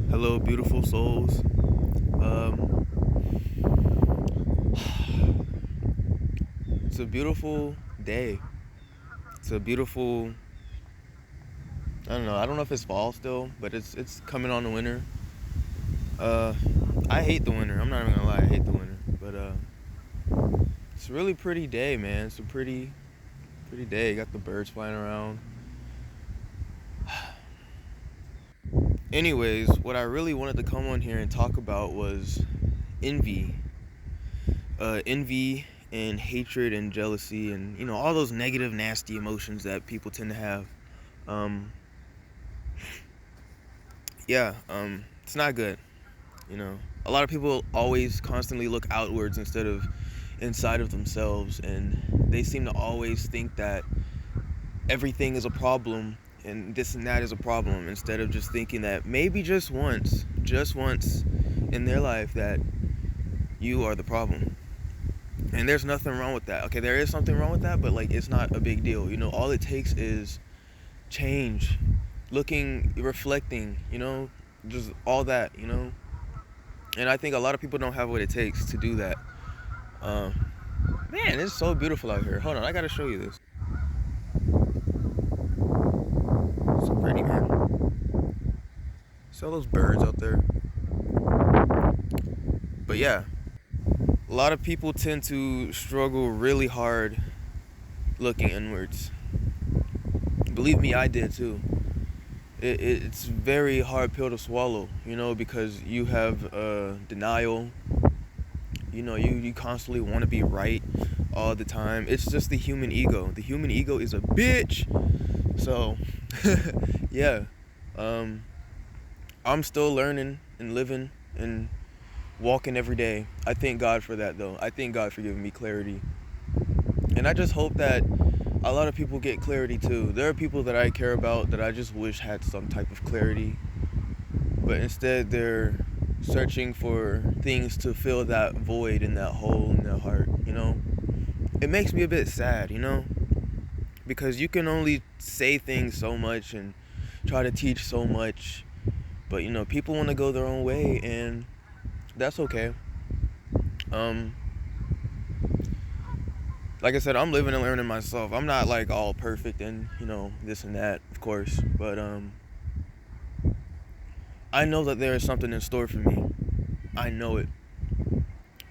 Hello, beautiful souls. Um, it's a beautiful day. It's a beautiful. I don't know. I don't know if it's fall still, but it's coming on the winter. Uh, I hate the winter. I'm not even gonna lie. I hate the winter. But it's a really pretty day, man. It's a pretty day. Got the birds flying around. Anyways, what I really wanted to come on here and talk about was envy. Envy and hatred and jealousy and all those negative, nasty emotions that people tend to have. Um, it's not good. A lot of people always constantly look outwards instead of inside of themselves, and they seem to always think that everything is a problem and this and that is a problem instead of just thinking that maybe just once in their life that you are the problem. And there's nothing wrong with that. Okay, there is something wrong with that, but like it's not a big deal. All it takes is change, looking, reflecting, just all that. And I think a lot of people don't have what it takes to do that. Man, it's so beautiful out here. Hold on, I gotta show you this. It's so pretty, man. See all those birds out there? But yeah, a lot of people tend to struggle really hard looking inwards. Believe me, I did too. It's very hard pill to swallow, because you have denial. You constantly want to be right all the time. It's just the human ego. The human ego is a bitch. So, yeah. I'm still learning and living and walking every day. I thank God for that, though. I thank God for giving me clarity. And I just hope that a lot of people get clarity, too. There are people that I care about that I just wish had some type of clarity. But instead, they're searching for things to fill that void and that hole in their heart. It makes me a bit sad, because you can only say things so much and try to teach so much, but people want to go their own way, and that's okay. Like I said, I'm living and learning myself. I'm not like all perfect and this and that, of course, but I know that there is something in store for me. I know it.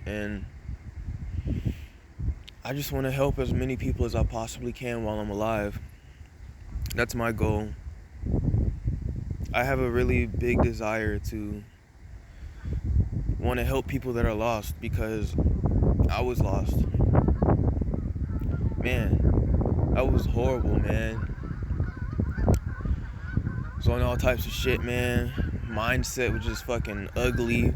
And I just want to help as many people as I possibly can while I'm alive. That's my goal. I have a really big desire to want to help people that are lost because I was lost. Man, I was horrible, man. Was on all types of shit, man. Mindset was just fucking ugly.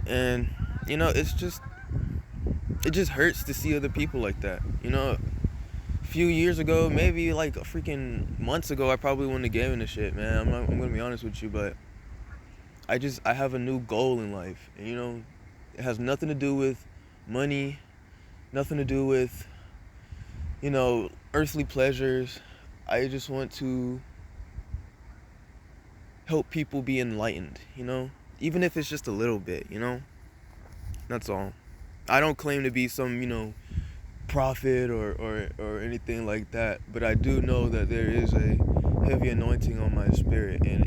And, it just hurts to see other people like that. A few years ago, maybe like a freaking months ago, I probably wouldn't have given a shit, man. I'm gonna be honest with you, but I have a new goal in life. And, it has nothing to do with money, nothing to do with, earthly pleasures. I just want to help people be enlightened. Even if it's just a little bit. That's all. I don't claim to be some, prophet or anything like that, but I do know that there is a heavy anointing on my spirit, and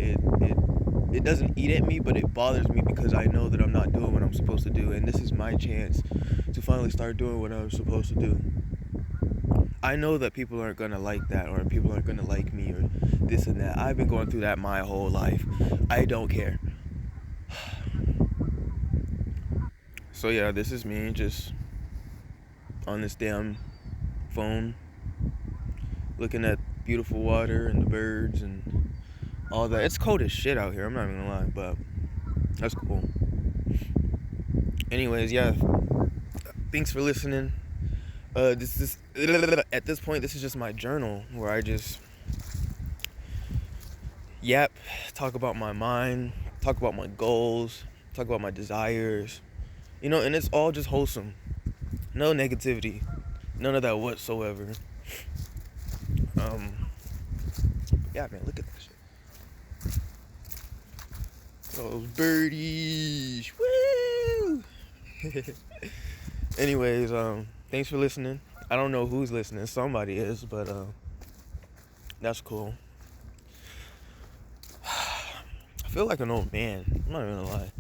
it doesn't eat at me, but it bothers me because I know that I'm not doing what I'm supposed to do, and this is my chance to finally start doing what I'm supposed to do. I know that people aren't gonna like that, or people aren't gonna like me, or this and that. I've been going through that my whole life. I don't care. So yeah, this is me just on this damn phone, looking at beautiful water and the birds and all that. It's cold as shit out here, I'm not even gonna lie, but that's cool. Anyways, yeah, thanks for listening. This is at this point, this is just my journal where I just yap, talk about my mind, talk about my goals, talk about my desires, and it's all just wholesome. No negativity, none of that whatsoever. Yeah, man, look at that shit. Those birdies. Woo! Anyways, thanks for listening. I don't know who's listening. Somebody is, but that's cool. I feel like an old man. I'm not even gonna lie.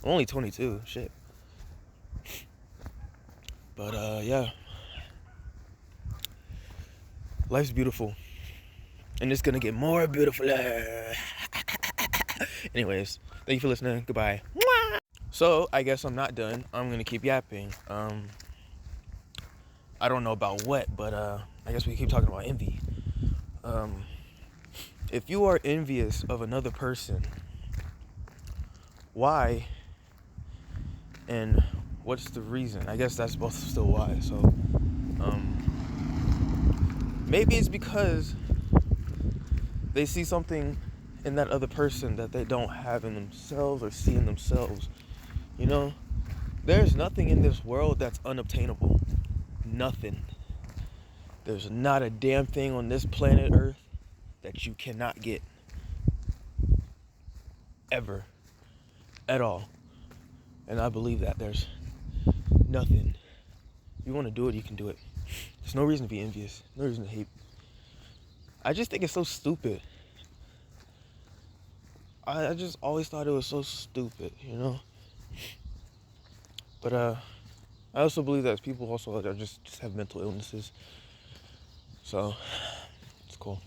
I'm only 22. Shit. But yeah. Life's beautiful. And it's gonna get more beautiful. Anyways, thank you for listening. Goodbye. So I guess I'm not done. I'm gonna keep yapping. I don't know about what, but I guess we keep talking about envy. If you are envious of another person, why and what's the reason? I guess that's both still why. So maybe it's because they see something in that other person that they don't have in themselves or see in themselves. You know, there's nothing in this world that's unobtainable. Nothing. There's not a damn thing on this planet Earth that you cannot get. Ever. At all. And I believe that there's nothing. If you want to do it, you can do it. There's no reason to be envious. No reason to hate. I just think it's so stupid. I just always thought it was so stupid, you know? But I also believe that people also are just have mental illnesses. So it's cool.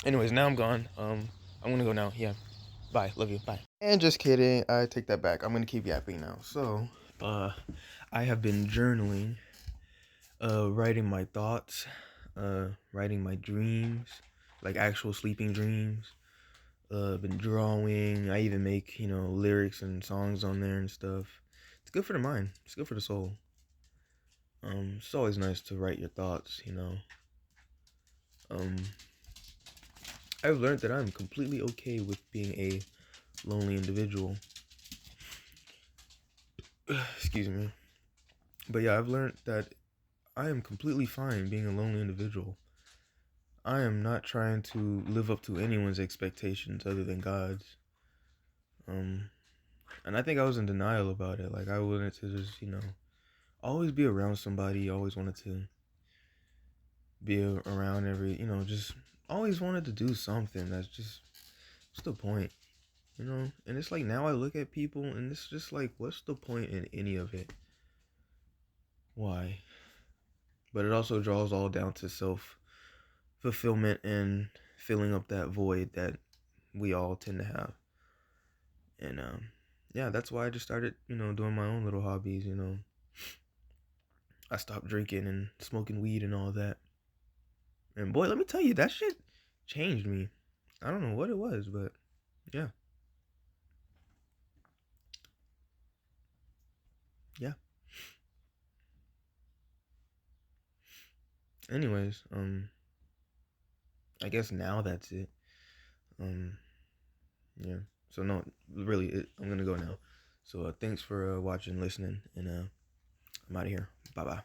Anyways, now I'm gone. I'm gonna go now. Yeah. Bye. Love you. Bye. And just kidding. I take that back. I'm gonna keep yapping now. So I have been journaling, writing my thoughts, writing my dreams, like actual sleeping dreams. Been drawing. I even make, lyrics and songs on there and stuff. It's good for the mind. It's good for the soul. It's always nice to write your thoughts, I've learned that I'm completely okay with being a lonely individual. Excuse me. But yeah, I've learned that I am completely fine being a lonely individual. I am not trying to live up to anyone's expectations other than God's. And I think I was in denial about it. Like, I wanted to just, always be around somebody. Always wanted to be around just always wanted to do something. That's just, what's the point? And it's like now I look at people and it's just like, what's the point in any of it? Why? But it also draws all down to self-fulfillment and filling up that void that we all tend to have. And yeah, that's why I just started, doing my own little hobbies, I stopped drinking and smoking weed and all that. And boy, let me tell you, that shit changed me. I don't know what it was, but yeah. Yeah. Anyways, I guess now that's it. Yeah. So no, really, I'm gonna go now. So thanks for watching, listening, and I'm out of here. Bye bye.